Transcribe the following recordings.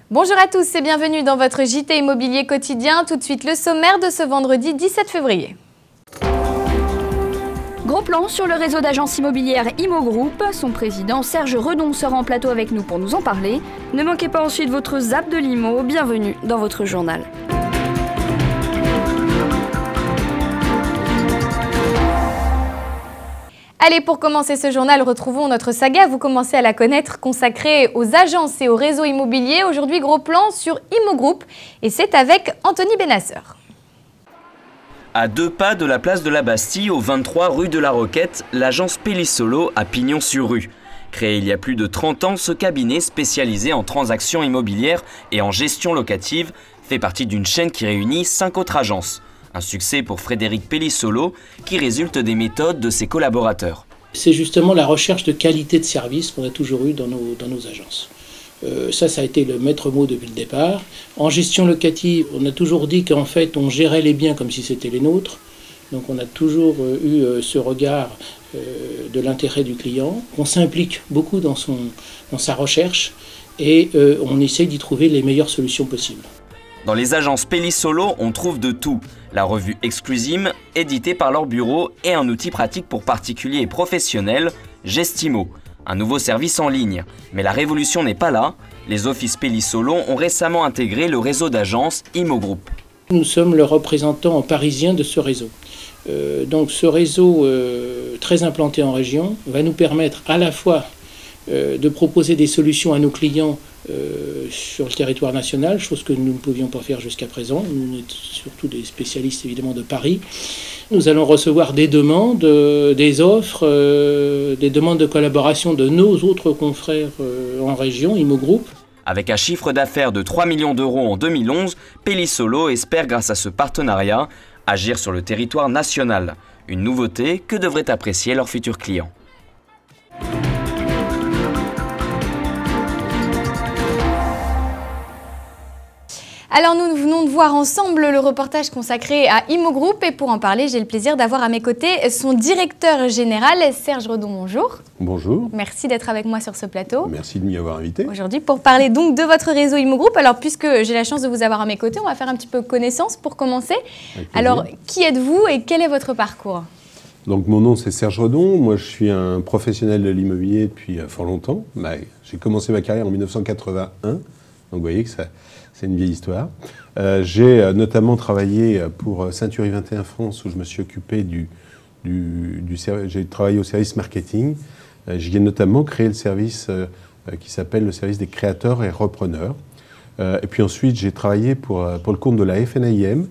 Bonjour à tous et bienvenue dans votre JT Immobilier quotidien. Tout de suite le sommaire de ce vendredi 17 février. Gros plan sur le réseau d'agences immobilières Imo Group. Son président Serge Redon sera en plateau avec nous pour nous en parler. Ne manquez pas ensuite votre zap de l'IMO. Bienvenue dans votre journal. Allez, pour commencer ce journal, retrouvons notre saga, vous commencez à la connaître, consacrée aux agences et au réseau immobilier. Aujourd'hui, gros plan sur Imo Group et c'est avec Anthony Benasseur. À 2 pas de la place de la Bastille, au 23 rue de la Roquette, l'agence Pellissolo à Pignon-sur-Rue. Créé il y a plus de 30 ans, ce cabinet spécialisé en transactions immobilières et en gestion locative fait partie d'une chaîne qui réunit 5 autres agences. Un succès pour Frédéric Pellissolo qui résulte des méthodes de ses collaborateurs. C'est justement la recherche de qualité de service qu'on a toujours eu dans nos agences. Ça a été le maître mot depuis le départ. En gestion locative, on a toujours dit qu'en fait on gérait les biens comme si c'était les nôtres. Donc on a toujours eu ce regard de l'intérêt du client. On s'implique beaucoup dans sa recherche et on essaye d'y trouver les meilleures solutions possibles. Dans les agences Pellissolo, on trouve de tout. La revue Exclusive, éditée par leur bureau, et un outil pratique pour particuliers et professionnels, Gestimo, un nouveau service en ligne. Mais la révolution n'est pas là. Les offices Pellissolo ont récemment intégré le réseau d'agences Imo Group. Nous sommes le représentant parisien de ce réseau. Donc ce réseau très implanté en région va nous permettre à la fois de proposer des solutions à nos clients sur le territoire national, chose que nous ne pouvions pas faire jusqu'à présent. Nous sommes surtout des spécialistes évidemment de Paris. Nous allons recevoir des demandes, des offres, des demandes de collaboration de nos autres confrères en région, Imo Group. Avec un chiffre d'affaires de 3 millions d'euros en 2011, Pellissolo espère grâce à ce partenariat agir sur le territoire national. Une nouveauté que devraient apprécier leurs futurs clients. Alors nous venons de voir ensemble le reportage consacré à Imo Group et pour en parler, j'ai le plaisir d'avoir à mes côtés son directeur général, Serge Redon. Bonjour. Bonjour. Merci d'être avec moi sur ce plateau. Merci de m'y avoir invité. Aujourd'hui pour parler donc de votre réseau Imo Group. Alors puisque j'ai la chance de vous avoir à mes côtés, on va faire un petit peu connaissance pour commencer. Alors qui êtes-vous et quel est votre parcours ? Donc mon nom c'est Serge Redon, moi je suis un professionnel de l'immobilier depuis fort longtemps. J'ai commencé ma carrière en 1981, donc vous voyez que c'est une vieille histoire. J'ai notamment travaillé pour Century 21 France où je me suis occupé j'ai travaillé au service marketing. J'ai notamment créé le service qui s'appelle le service des créateurs et repreneurs. Et puis ensuite j'ai travaillé pour le compte de la FNAIM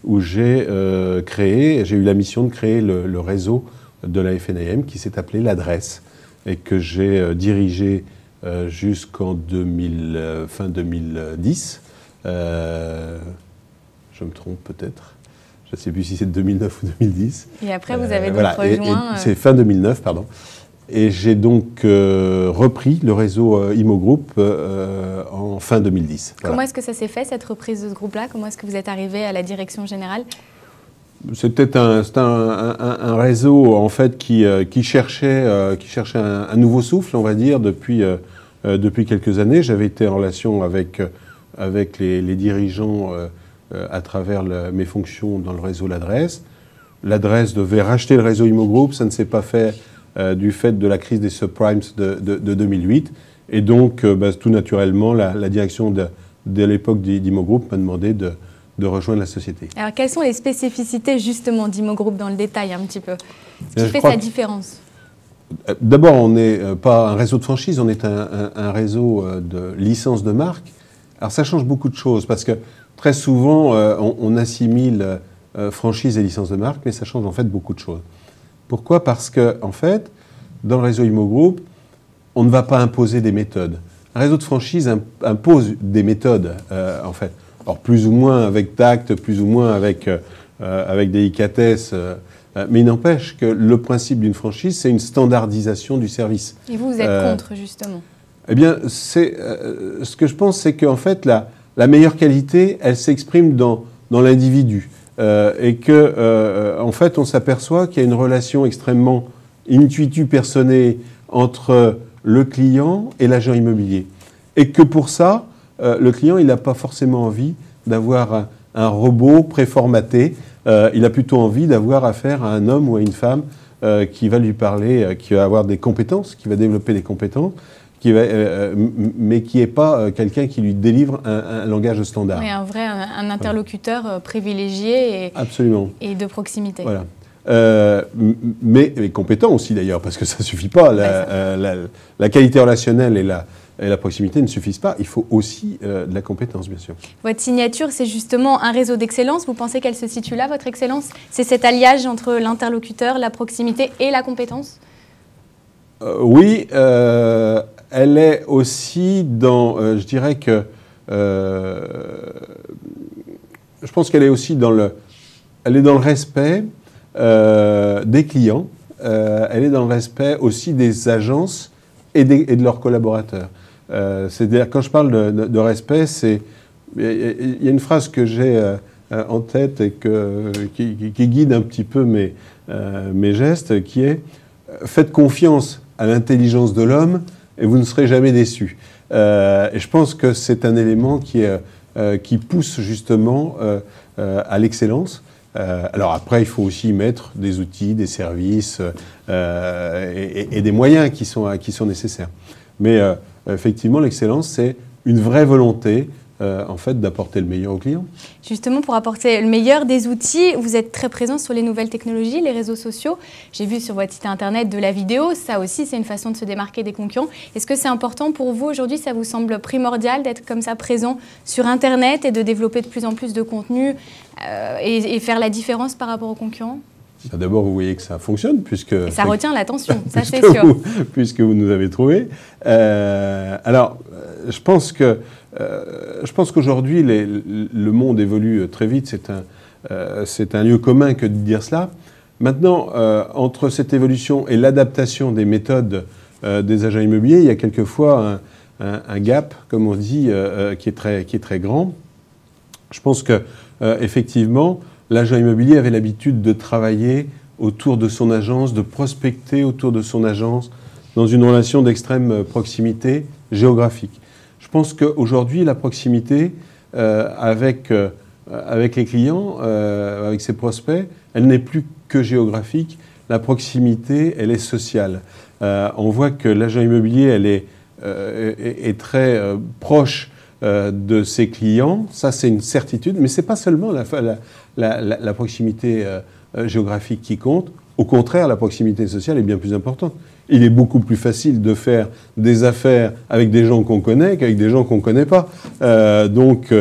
où j'ai eu la mission de créer le réseau de la FNAIM qui s'est appelé l'Adresse et que j'ai dirigé jusqu'en fin 2010. Je me trompe peut-être. Je ne sais plus si c'est 2009 ou 2010. Et après, vous avez donc rejoint... C'est fin 2009, pardon. Et j'ai donc repris le réseau Imo Group en fin 2010. Voilà. Comment est-ce que ça s'est fait, cette reprise de ce groupe-là? Comment est-ce que vous êtes arrivé à la direction générale? C'est peut-être un réseau en fait qui cherchait un nouveau souffle, on va dire, depuis quelques années. J'avais été en relation avec les dirigeants à travers mes fonctions dans le réseau L'Adresse. L'Adresse devait racheter le réseau Imo Group, ça ne s'est pas fait du fait de la crise des subprimes de 2008. Et donc, tout naturellement, la direction de l'époque d'Imo Group m'a demandé de rejoindre la société. Alors, quelles sont les spécificités justement d'Imo Group dans le détail un petit peu? Ce qui fait sa différence? D'abord, on n'est pas un réseau de franchise, on est un réseau de licences de marque. Alors ça change beaucoup de choses parce que très souvent on assimile franchise et licence de marque, mais ça change en fait beaucoup de choses. Pourquoi? Parce que en fait, dans le réseau Imo Group, on ne va pas imposer des méthodes. Un réseau de franchise impose des méthodes en fait. Alors plus ou moins avec tact, plus ou moins avec délicatesse. Mais il n'empêche que le principe d'une franchise, c'est une standardisation du service. Et vous êtes contre, justement? Eh bien, ce que je pense, c'est qu'en fait, la meilleure qualité, elle s'exprime dans l'individu. Et en fait, on s'aperçoit qu'il y a une relation extrêmement intuitu personnée entre le client et l'agent immobilier. Et que pour ça, le client, il n'a pas forcément envie d'avoir un robot préformaté. Il a plutôt envie d'avoir affaire à un homme ou à une femme qui va lui parler, qui va avoir des compétences, qui va développer des compétences, mais qui n'est pas quelqu'un qui lui délivre un langage standard. Oui, un interlocuteur privilégié et de proximité. Voilà. Mais compétent aussi d'ailleurs, parce que ça ne suffit pas. La qualité relationnelle et la proximité ne suffisent pas. Il faut aussi de la compétence, bien sûr. Votre signature, c'est justement un réseau d'excellence. Vous pensez qu'elle se situe là, votre excellence? C'est cet alliage entre l'interlocuteur, la proximité et la compétence? Oui, elle est aussi dans, je dirais que, je pense qu'elle est aussi dans le respect des clients, elle est dans le respect aussi des agences et de leurs collaborateurs. C'est-à-dire, quand je parle de respect, il y a une phrase que j'ai en tête et qui guide un petit peu mes gestes, qui est « Faites confiance à l'intelligence de l'homme et vous ne serez jamais déçus ». Et je pense que c'est un élément qui pousse justement à l'excellence. Alors après, il faut aussi mettre des outils, des services et des moyens qui sont nécessaires. Mais effectivement, l'excellence, c'est une vraie volonté en fait, d'apporter le meilleur aux clients. Justement, pour apporter le meilleur des outils, vous êtes très présent sur les nouvelles technologies, les réseaux sociaux. J'ai vu sur votre site internet de la vidéo. Ça aussi, c'est une façon de se démarquer des concurrents. Est-ce que c'est important pour vous aujourd'hui? Ça vous semble primordial d'être comme ça présent sur Internet et de développer de plus en plus de contenu et faire la différence par rapport aux concurrents? D'abord, vous voyez que ça fonctionne, puisque... Et ça retient l'attention, ça c'est sûr. Puisque vous nous avez trouvés. Alors, je pense qu'aujourd'hui, le monde évolue très vite. C'est un lieu commun que de dire cela. Maintenant, entre cette évolution et l'adaptation des méthodes des agents immobiliers, il y a quelquefois un gap, comme on dit, qui est très grand. Je pense que effectivement, l'agent immobilier avait l'habitude de travailler autour de son agence, de prospecter autour de son agence, dans une relation d'extrême proximité géographique. Je pense qu'aujourd'hui, la proximité avec les clients, avec ses prospects, elle n'est plus que géographique. La proximité, elle est sociale. On voit que l'agent immobilier, elle est très proche de ses clients. Ça, c'est une certitude. Mais ce n'est pas seulement la proximité géographique qui compte. Au contraire, la proximité sociale est bien plus importante. Il est beaucoup plus facile de faire des affaires avec des gens qu'on connaît qu'avec des gens qu'on ne connaît pas. Donc,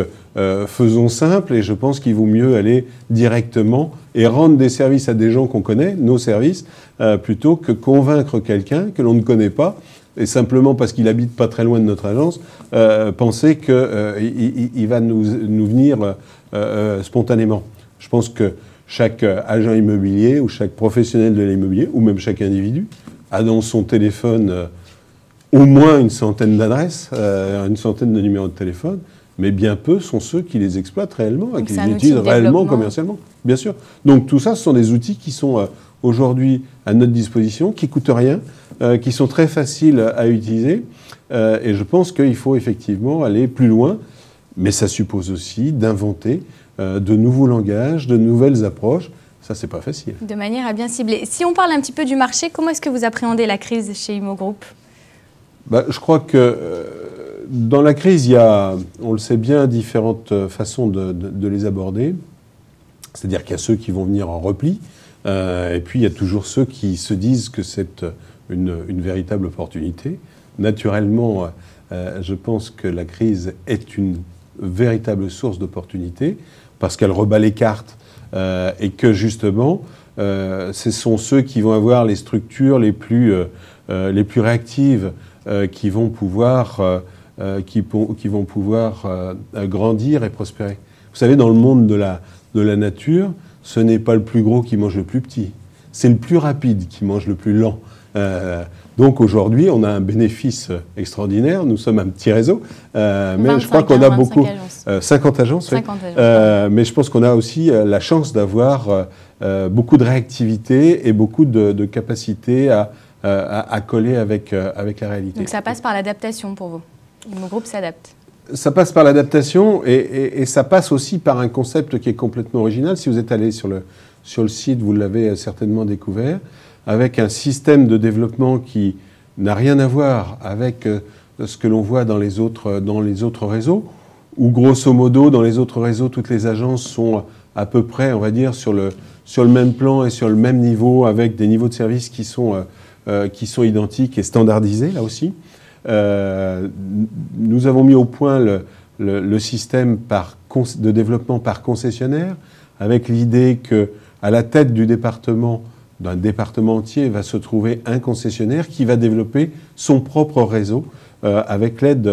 faisons simple, et je pense qu'il vaut mieux aller directement et rendre des services à des gens qu'on connaît, nos services, plutôt que convaincre quelqu'un que l'on ne connaît pas, et simplement parce qu'il habite pas très loin de notre agence, penser qu'il va nous venir spontanément. Je pense que chaque agent immobilier ou chaque professionnel de l'immobilier, ou même chaque individu, a dans son téléphone au moins une centaine d'adresses, une centaine de numéros de téléphone, mais bien peu sont ceux qui les exploitent réellement et qui les utilisent réellement commercialement. Bien sûr. Donc tout ça, ce sont des outils qui sont aujourd'hui à notre disposition, qui ne coûtent rien, qui sont très faciles à utiliser. Et je pense qu'il faut effectivement aller plus loin, mais ça suppose aussi d'inventer de nouveaux langages, de nouvelles approches. Ça, c'est pas facile. De manière à bien cibler. Si on parle un petit peu du marché, comment est-ce que vous appréhendez la crise chez Imo Group? Je crois que dans la crise, il y a, on le sait bien, différentes façons de les aborder. C'est-à-dire qu'il y a ceux qui vont venir en repli, et puis il y a toujours ceux qui se disent que c'est une véritable opportunité. Naturellement, je pense que la crise est une véritable source d'opportunité, parce qu'elle rebat les cartes, et que justement, ce sont ceux qui vont avoir les structures les plus réactives, qui vont pouvoir grandir et prospérer. Vous savez, dans le monde de la nature, ce n'est pas le plus gros qui mange le plus petit, c'est le plus rapide qui mange le plus lent. Donc aujourd'hui, on a un bénéfice extraordinaire. Nous sommes un petit réseau, mais je crois qu'on a beaucoup... 50 agences. 50 agences. Mais je pense qu'on a aussi la chance d'avoir beaucoup de réactivité et beaucoup de capacité à coller avec la réalité. Donc ça passe par l'adaptation pour vous? Imo Group s'adapte? Ça passe par l'adaptation et ça passe aussi par un concept qui est complètement original. Si vous êtes allé sur le site, vous l'avez certainement découvert, avec un système de développement qui n'a rien à voir avec ce que l'on voit dans les autres réseaux, où grosso modo, dans les autres réseaux, toutes les agences sont à peu près, on va dire, sur le même plan et sur le même niveau, avec des niveaux de service qui sont identiques et standardisés, là aussi. Nous avons mis au point le système de développement par concessionnaire, avec l'idée qu'à la tête du département, d'un département entier, va se trouver un concessionnaire qui va développer son propre réseau avec l'aide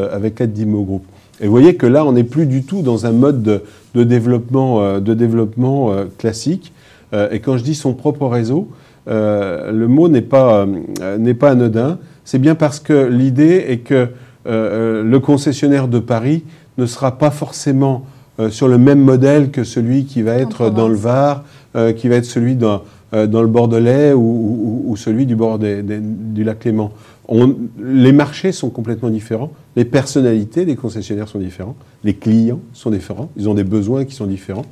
d'Imo Group. Et vous voyez que là, on n'est plus du tout dans un mode de développement classique. Et quand je dis son propre réseau, le mot n'est pas anodin. C'est bien parce que l'idée est que le concessionnaire de Paris ne sera pas forcément sur le même modèle que celui qui va être dans le Var, qui va être celui dans le Bordelais ou celui du bord du lac Léman. Les marchés sont complètement différents, les personnalités des concessionnaires sont différents, les clients sont différents, ils ont des besoins qui sont différents.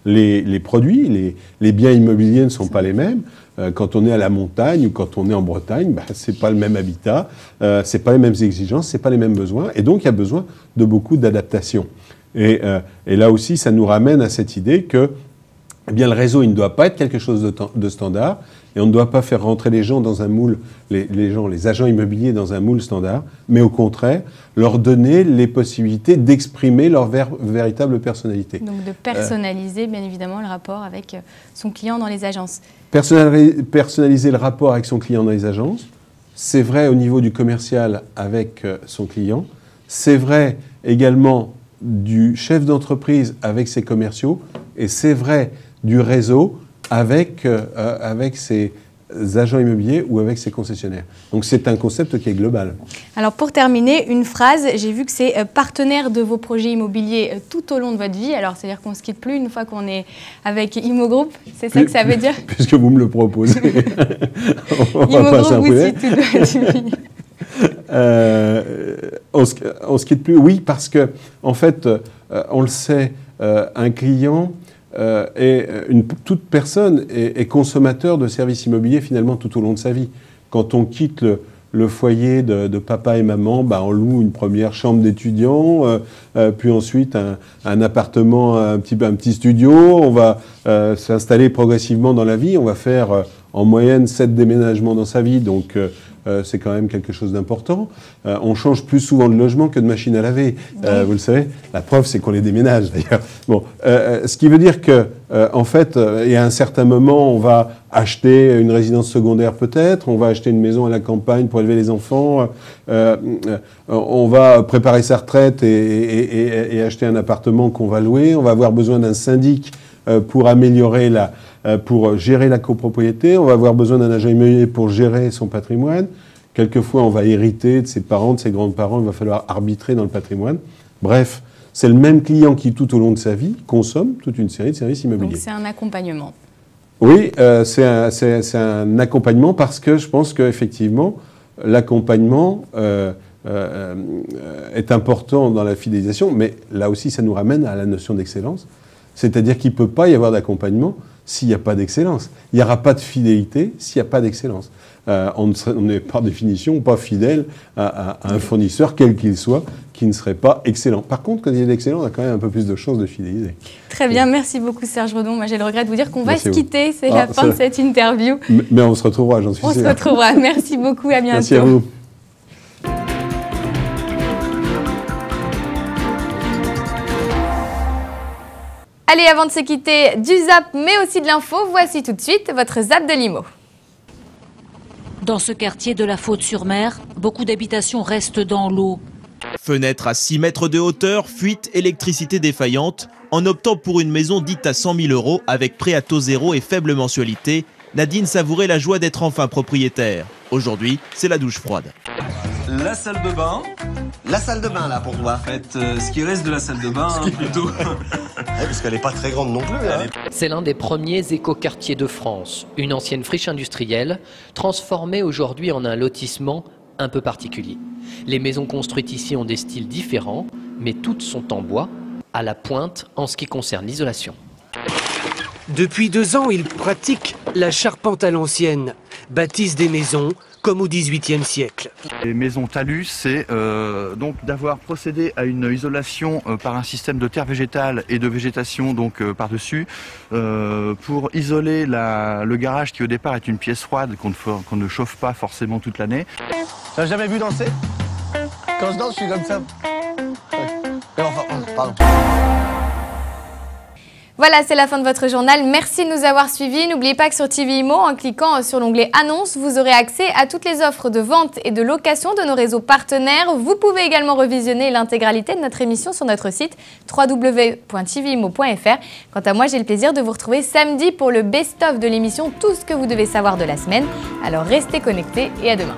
Les produits, les biens immobiliers ne sont pas les mêmes. Quand on est à la montagne ou quand on est en Bretagne, c'est pas le même habitat, c'est pas les mêmes exigences, c'est pas les mêmes besoins, et donc il y a besoin de beaucoup d'adaptation. Et là aussi, ça nous ramène à cette idée que eh bien, le réseau, il ne doit pas être quelque chose de standard, et on ne doit pas faire rentrer les gens dans un moule, les agents immobiliers dans un moule standard, mais au contraire, leur donner les possibilités d'exprimer leur véritable personnalité. Donc de personnaliser, bien évidemment, le rapport avec son client dans les agences. Personnaliser le rapport avec son client dans les agences, c'est vrai au niveau du commercial avec son client, c'est vrai également du chef d'entreprise avec ses commerciaux, et c'est vrai du réseau avec ses agents immobiliers ou avec ses concessionnaires. Donc c'est un concept qui est global. Alors pour terminer, une phrase, j'ai vu que c'est partenaire de vos projets immobiliers tout au long de votre vie. Alors c'est-à-dire qu'on ne se quitte plus une fois qu'on est avec Imo Group, c'est ça que ça veut dire? Puisque vous me le proposez. Imo Group vous suit tout de suite. On se quitte plus, oui, parce que en fait, on le sait, un client et toute personne est consommateur de services immobiliers finalement tout au long de sa vie. Quand on quitte le foyer de papa et maman, on loue une première chambre d'étudiant, puis ensuite un appartement, un petit studio. On va s'installer progressivement dans la vie. On va faire en moyenne 7 déménagements dans sa vie, donc c'est quand même quelque chose d'important. On change plus souvent de logement que de machine à laver, vous le savez. La preuve, c'est qu'on les déménage d'ailleurs. Bon, ce qui veut dire que, en fait, il y a un certain moment, on va acheter une résidence secondaire peut-être, on va acheter une maison à la campagne pour élever les enfants, on va préparer sa retraite et acheter un appartement qu'on va louer, on va avoir besoin d'un syndic pour améliorer pour gérer la copropriété, on va avoir besoin d'un agent immobilier pour gérer son patrimoine. Quelquefois, on va hériter de ses parents, de ses grands-parents, il va falloir arbitrer dans le patrimoine. Bref, c'est le même client qui, tout au long de sa vie, consomme toute une série de services immobiliers. Donc c'est un accompagnement. Oui, c'est un accompagnement parce que je pense qu'effectivement, l'accompagnement est important dans la fidélisation, mais là aussi, ça nous ramène à la notion d'excellence. C'est-à-dire qu'il ne peut pas y avoir d'accompagnement s'il n'y a pas d'excellence. Il n'y aura pas de fidélité s'il n'y a pas d'excellence. On n'est par définition pas fidèle à un fournisseur, quel qu'il soit, qui ne serait pas excellent. Par contre, quand il y a de l'excellent, on a quand même un peu plus de chances de fidéliser. Très bien, merci beaucoup Serge Redon. Moi j'ai le regret de vous dire qu'on va se quitter, c'est la fin de cette interview. Mais on se retrouvera, j'en suis sûr. On se retrouvera, merci beaucoup, à bientôt. Merci à vous. Allez, avant de se quitter du Zap, mais aussi de l'info, voici tout de suite votre Zap de Limo. Dans ce quartier de la Faute-sur-Mer, beaucoup d'habitations restent dans l'eau. Fenêtre à 6 mètres de hauteur, fuite, électricité défaillante. En optant pour une maison dite à 100 000 € avec prêt à taux zéro et faible mensualité, Nadine savourait la joie d'être enfin propriétaire. Aujourd'hui, c'est la douche froide. La salle de bain. La salle de bain, là, pour toi. En fait, ce qui reste de la salle de bain, plutôt. Parce qu'elle n'est pas très grande non plus. Hein. C'est l'un des premiers écoquartiers de France. Une ancienne friche industrielle, transformée aujourd'hui en un lotissement un peu particulier. Les maisons construites ici ont des styles différents, mais toutes sont en bois, à la pointe en ce qui concerne l'isolation. Depuis 2 ans, ils pratiquent la charpente à l'ancienne, bâtissent des maisons comme au XVIIIe siècle. Les maisons talus, c'est donc d'avoir procédé à une isolation par un système de terre végétale et de végétation donc par-dessus pour isoler le garage qui au départ est une pièce froide qu'on ne chauffe pas forcément toute l'année. T'as jamais vu danser? Quand je danse, je suis comme ça. Enfin, pardon. Voilà, c'est la fin de votre journal. Merci de nous avoir suivis. N'oubliez pas que sur TV Imo, en cliquant sur l'onglet Annonces, vous aurez accès à toutes les offres de vente et de location de nos réseaux partenaires. Vous pouvez également revisionner l'intégralité de notre émission sur notre site www.tvimo.fr. Quant à moi, j'ai le plaisir de vous retrouver samedi pour le best-of de l'émission Tout ce que vous devez savoir de la semaine. Alors restez connectés et à demain.